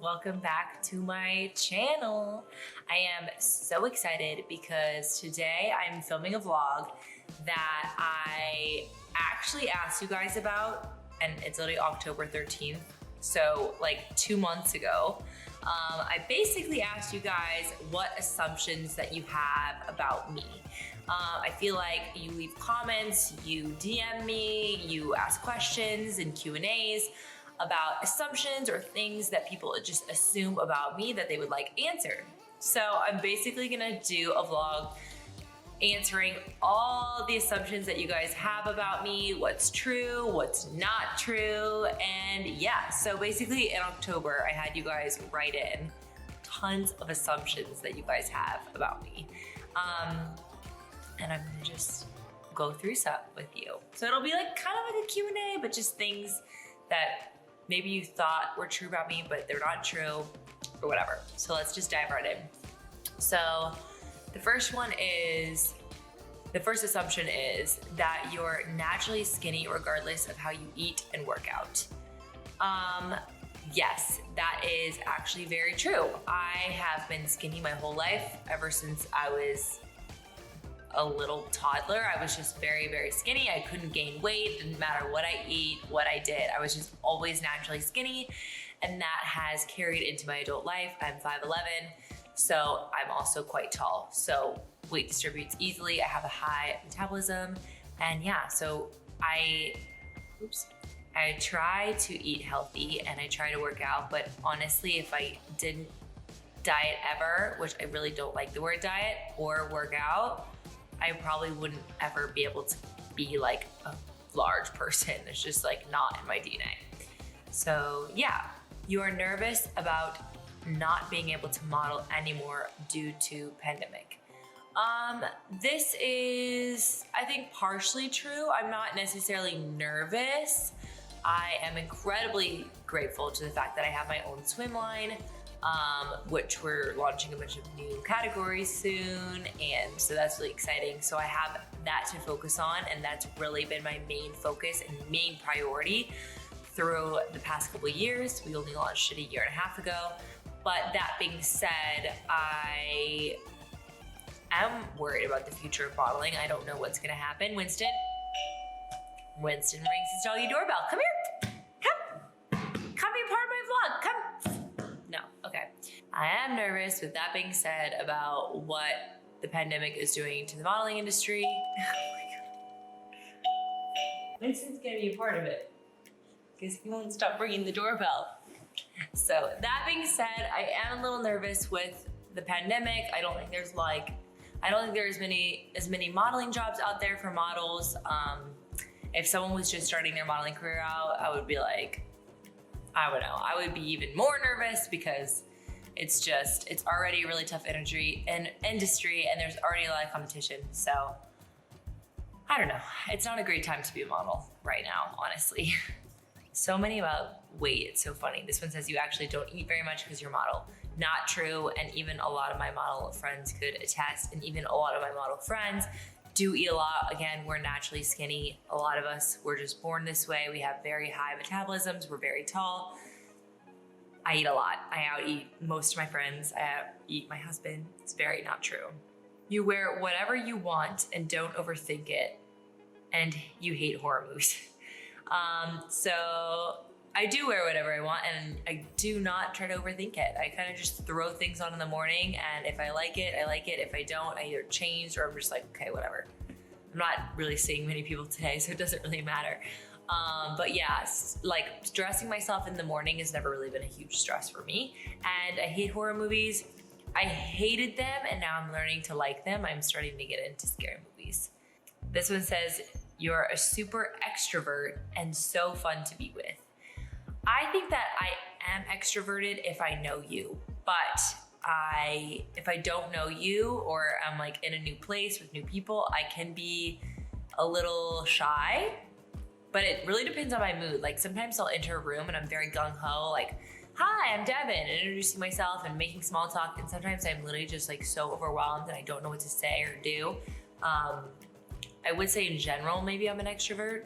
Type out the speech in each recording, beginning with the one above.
welcome back to my channel. I am so excited because today I'm filming a vlog that I actually asked you guys about, and it's literally October 13th, so like 2 months ago. I basically asked you guys what assumptions that you have about me. I feel like you leave comments, you DM me, you ask questions and Q&As about assumptions or things that people just assume about me that they would like answered. So I'm basically gonna do a vlog answering all the assumptions that you guys have about me, what's true, what's not true, and yeah. So basically in October, I had you guys write in tons of assumptions that you guys have about me. And I'm gonna just go through some with you. So it'll be like kind of like a Q&A, but just things that maybe you thought were true about me, but they're not true or whatever. So let's just dive right in. So the first assumption is that you're naturally skinny regardless of how you eat and work out. Yes, that is actually very true. I have been skinny my whole life, ever since I was a little toddler. I was just very, very skinny. I couldn't gain weight, didn't matter what I eat, what I did. I was just always naturally skinny, and that has carried into my adult life. I'm 5'11", so I'm also quite tall. So weight distributes easily. I have a high metabolism, and yeah, so I try to eat healthy and I try to work out, but honestly, if I didn't diet ever, which I really don't like the word diet, or work out, I probably wouldn't ever be able to be like a large person. It's just like not in my DNA. So yeah, you are nervous about not being able to model anymore due to pandemic. This is, I think, partially true. I'm not necessarily nervous. I am incredibly grateful to the fact that I have my own swim line, which we're launching a bunch of new categories soon, and so that's really exciting. So I have that to focus on, and that's really been my main focus and main priority through the past couple of years. We only launched it a year and a half ago, but that being said, I am worried about the future of modeling. I don't know what's gonna happen. Winston rings his doggy doorbell. Come here, come be part of my vlog, come. No, okay. I am nervous, with that being said, about what the pandemic is doing to the modeling industry. Oh my God. Winston's gonna be a part of it because he won't stop ringing the doorbell. So that being said, I am a little nervous with the pandemic. I don't think there's as many modeling jobs out there for models. If someone was just starting their modeling career out, I would be like, I don't know, I would be even more nervous because it's already a really tough industry, and there's already a lot of competition. So I don't know, it's not a great time to be a model right now, honestly. So many about weight, it's so funny. This one says you actually don't eat very much because you're a model. Not true, and even a lot of my model friends could attest, and even a lot of my model friends do eat a lot. Again, we're naturally skinny. A lot of us, we're just born this way. We have very high metabolisms. We're very tall. I eat a lot. I out-eat most of my friends. I out-eat my husband. It's very not true. You wear whatever you want and don't overthink it, and you hate horror movies. So I do wear whatever I want, and I do not try to overthink it. I kind of just throw things on in the morning, and if I like it, I like it. If I don't, I either change, or I'm just like, okay, whatever. I'm not really seeing many people today, so it doesn't really matter. But yeah, like dressing myself in the morning has never really been a huge stress for me. And I hate horror movies. I hated them, and now I'm learning to like them. I'm starting to get into scary movies. This one says, you're a super extrovert and so fun to be with. I think that I am extroverted if I know you, but if I don't know you, or I'm like in a new place with new people, I can be a little shy, but it really depends on my mood. Like sometimes I'll enter a room and I'm very gung-ho, like, hi, I'm Devon, and introducing myself and making small talk, and sometimes I'm literally just like so overwhelmed and I don't know what to say or do. I would say in general, maybe I'm an extrovert,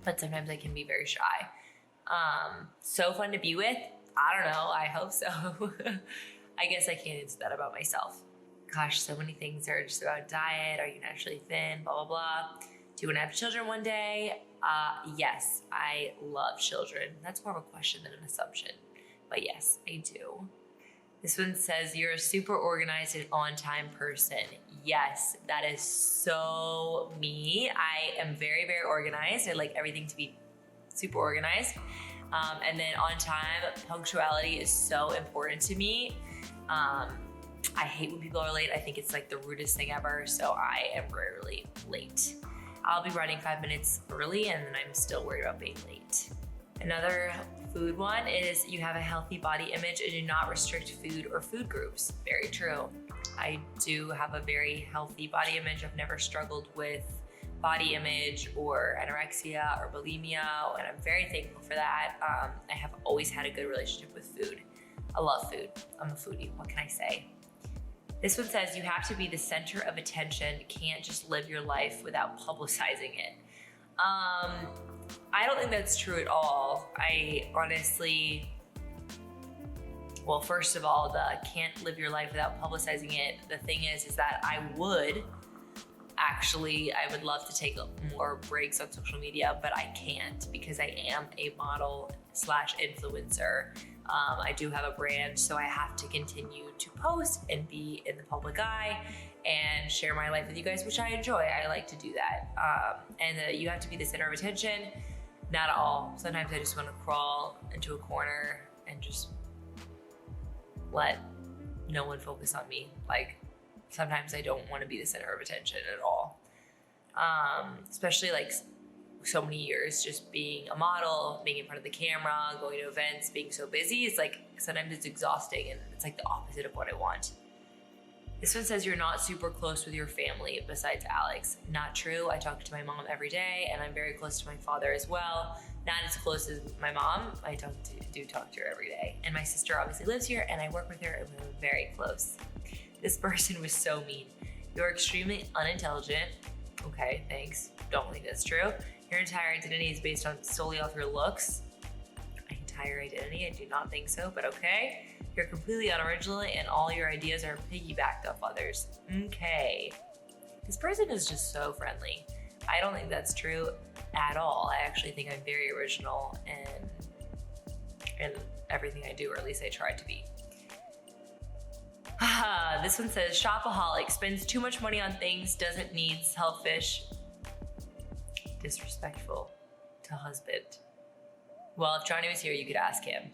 but sometimes I can be very shy. So fun to be with. I don't know. I hope so. I guess I can't answer that about myself. Gosh, so many things are just about diet. Are you naturally thin? Blah, blah, blah. Do you want to have children one day? Yes, I love children. That's more of a question than an assumption. But yes, I do. This one says, you're a super organized and on-time person. Yes, that is so me. I am very, very organized. I like everything to be super organized. And then on time, punctuality is so important to me. I hate when people are late. I think it's like the rudest thing ever. So I am rarely late. I'll be running 5 minutes early and then I'm still worried about being late. Another food one is you have a healthy body image and do not restrict food or food groups. Very true. I do have a very healthy body image. I've never struggled with body image or anorexia or bulimia, and I'm very thankful for that. I have always had a good relationship with food. I love food. I'm a foodie. What can I say? This one says you have to be the center of attention. Can't just live your life without publicizing it. I don't think that's true at all. I honestly, well, first of all, the can't live your life without publicizing it. The thing is that I would love to take more breaks on social media, but I can't because I am a model / influencer. I do have a brand, so I have to continue to post and be in the public eye and share my life with you guys, which I enjoy. I like to do that. And you have to be the center of attention. Not at all. Sometimes I just want to crawl into a corner and just let no one focus on me. Like, sometimes I don't want to be the center of attention at all. Especially like so many years just being a model, being in front of the camera, going to events, being so busy. It's like, sometimes it's exhausting and it's like the opposite of what I want. This one says you're not super close with your family besides Alex. Not true. I talk to my mom every day and I'm very close to my father as well. Not as close as my mom. I do talk to her every day. And my sister obviously lives here and I work with her and we're very close. This person was so mean. You're extremely unintelligent. Okay, thanks. Don't think that's true. Your entire identity is based solely off your looks. My entire identity? I do not think so, but okay. You're completely unoriginal and all your ideas are piggybacked off others. Okay. This person is just so friendly. I don't think that's true at all. I actually think I'm very original in everything I do, or at least I try to be. This one says, shopaholic, spends too much money on things, doesn't need, selfish, disrespectful to husband. Well, if Johnny was here, you could ask him.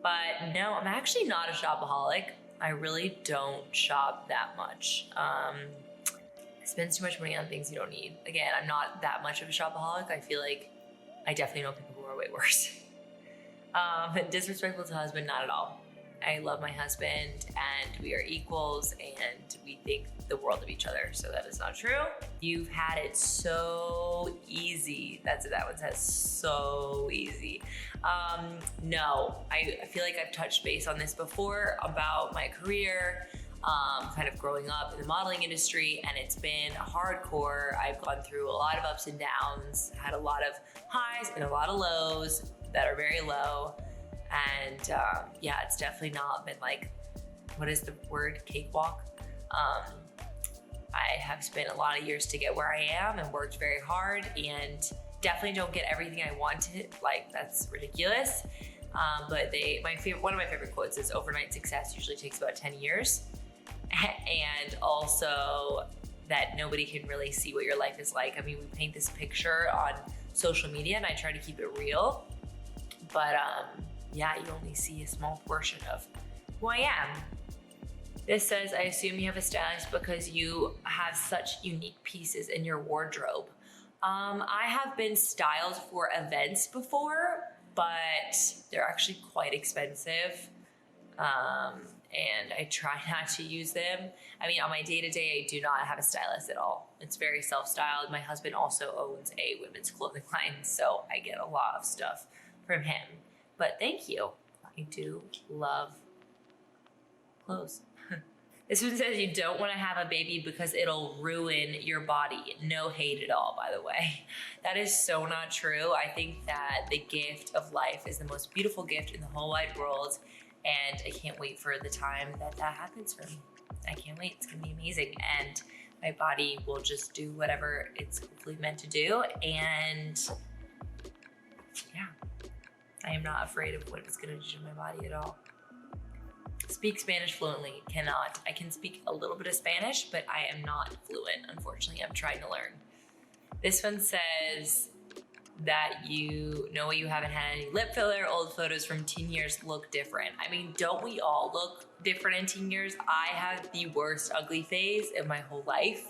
But no, I'm actually not a shopaholic. I really don't shop that much. Spend too much money on things you don't need. Again, I'm not that much of a shopaholic. I feel like I definitely know people who are way worse. Disrespectful to husband, not at all. I love my husband and we are equals and we think the world of each other. So that is not true. You've had it so easy. That's what that one says, so easy. No, I feel like I've touched base on this before about my career, kind of growing up in the modeling industry, and it's been hardcore. I've gone through a lot of ups and downs, had a lot of highs and a lot of lows that are very low. And yeah, it's definitely not been like, what is the word, cakewalk? I have spent a lot of years to get where I am and worked very hard and definitely don't get everything I wanted. Like, that's ridiculous. But one of my favorite quotes is overnight success usually takes about 10 years. And also that nobody can really see what your life is like. I mean, we paint this picture on social media and I try to keep it real, but yeah, you only see a small portion of who I am. This says, I assume you have a stylist because you have such unique pieces in your wardrobe. I have been styled for events before, but they're actually quite expensive. And I try not to use them. I mean, on my day-to-day, I do not have a stylist at all. It's very self-styled. My husband also owns a women's clothing line, so I get a lot of stuff from him. But thank you. I do love clothes. This one says you don't want to have a baby because it'll ruin your body. No hate at all, by the way. That is so not true. I think that the gift of life is the most beautiful gift in the whole wide world. And I can't wait for the time that that happens for me. I can't wait. It's going to be amazing. And my body will just do whatever it's hopefully meant to do. And yeah, I am not afraid of what it's going to do to my body at all. Speak Spanish fluently. Cannot. I can speak a little bit of Spanish, but I am not fluent, unfortunately. I'm trying to learn. This one says that you know you haven't had any lip filler. Old photos from teen years look different. I mean, don't we all look different in teen years? I have the worst ugly phase in my whole life,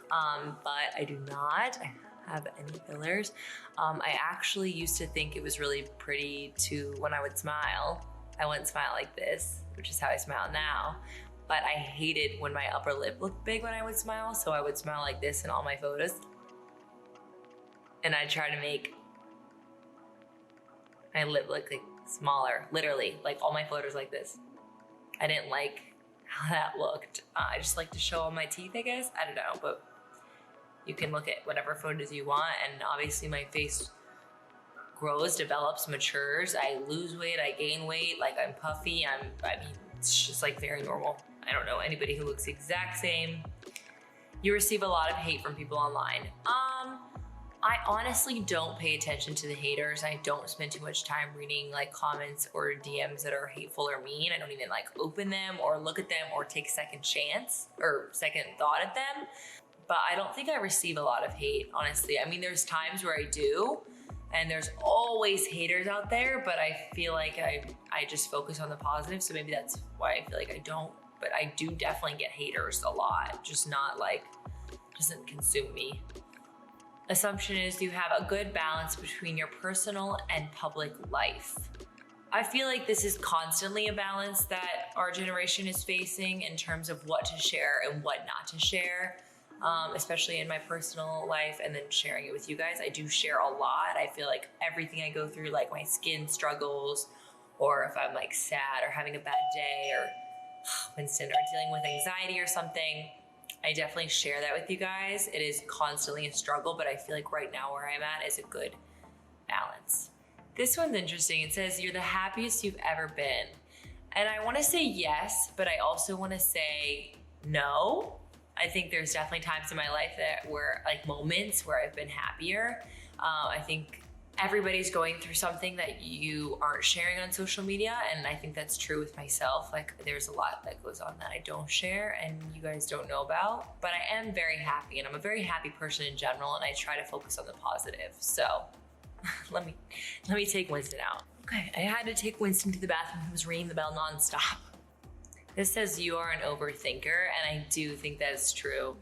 but I do not have any fillers. I actually used to think it was really pretty to, when I would smile, I wouldn't smile like this, which is how I smile now. But I hated when my upper lip looked big when I would smile, so I would smile like this in all my photos. And I'd try to make my lip look like smaller, literally, like all my photos like this. I didn't like how that looked. I just like to show all my teeth, I guess. I don't know, but you can look at whatever photos you want, and obviously my face grows, develops, matures. I lose weight, I gain weight, like I'm puffy. I mean, it's just like very normal. I don't know anybody who looks the exact same. You receive a lot of hate from people online. I honestly don't pay attention to the haters. I don't spend too much time reading like comments or DMs that are hateful or mean. I don't even like open them or look at them or take second chance or second thought at them. But I don't think I receive a lot of hate, honestly. I mean, there's times where I do, and there's always haters out there, but I feel like I just focus on the positive. So maybe that's why I feel like I don't, but I do definitely get haters a lot, just not like, doesn't consume me. Assumption is you have a good balance between your personal and public life. I feel like this is constantly a balance that our generation is facing in terms of what to share and what not to share. Especially in my personal life, and then sharing it with you guys. I do share a lot. I feel like everything I go through, like my skin struggles, or if I'm like sad or having a bad day, or Winston, or dealing with anxiety or something, I definitely share that with you guys. It is constantly a struggle, but I feel like right now where I'm at is a good balance. This one's interesting. It says, you're the happiest you've ever been. And I want to say yes, but I also want to say no. I think there's definitely times in my life that were like moments where I've been happier. I think everybody's going through something that you aren't sharing on social media, and I think that's true with myself. Like there's a lot that goes on that I don't share and you guys don't know about, but I am very happy, and I'm a very happy person in general, and I try to focus on the positive. So let me take Winston out. Okay, I had to take Winston to the bathroom. He was ringing the bell nonstop. This says you are an overthinker, and I do think that's true.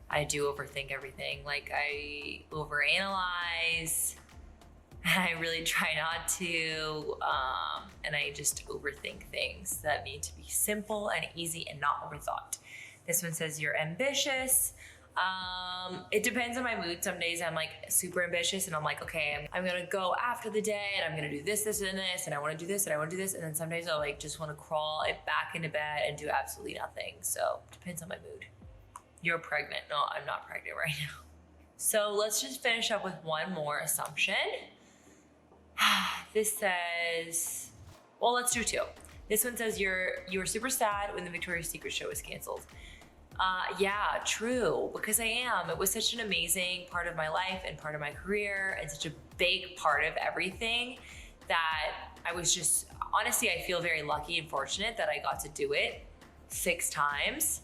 I do overthink everything. Like I overanalyze, I really try not to, and I just overthink things that need to be simple and easy and not overthought. This one says you're ambitious. It depends on my mood. Some days I'm like super ambitious and I'm like, okay, I'm gonna go after the day and I'm gonna do this, this, and this, and I wanna do this, and I wanna do this. And then some days I'll like just wanna crawl it back into bed and do absolutely nothing. So depends on my mood. You're pregnant. No, I'm not pregnant right now. So let's just finish up with one more assumption. This says, well, let's do two. This one says you were super sad when the Victoria's Secret show was canceled. Yeah, true, because I am. It was such an amazing part of my life and part of my career and such a big part of everything that I was just, honestly, I feel very lucky and fortunate that I got to do it 6 times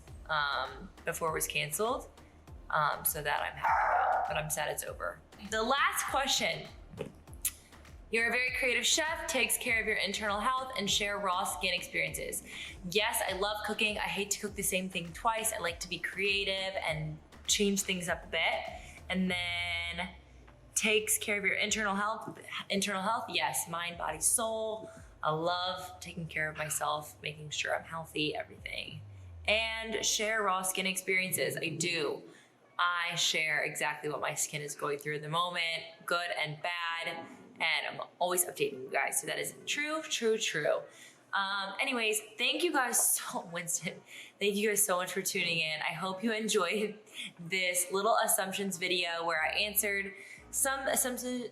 before it was canceled. So that I'm happy about, but I'm sad it's over. The last question. You're a very creative chef, takes care of your internal health, and share raw skin experiences. Yes, I love cooking. I hate to cook the same thing twice. I like to be creative and change things up a bit. And then takes care of your internal health. Internal health, yes, mind, body, soul. I love taking care of myself, making sure I'm healthy, everything. And share raw skin experiences. I do. I share exactly what my skin is going through at the moment, good and bad. And I'm always updating you guys. So that is true, true, true. Anyways, thank you guys so Winston. Thank you guys so much for tuning in. I hope you enjoyed this little assumptions video where I answered some assumptions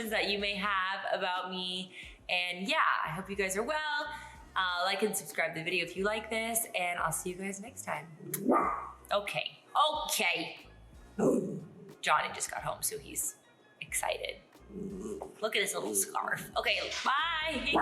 that you may have about me. And yeah, I hope you guys are well. Like and subscribe to the video if you like this, and I'll see you guys next time. Okay. Johnny just got home, so he's excited. Look at his little scarf. Okay, bye.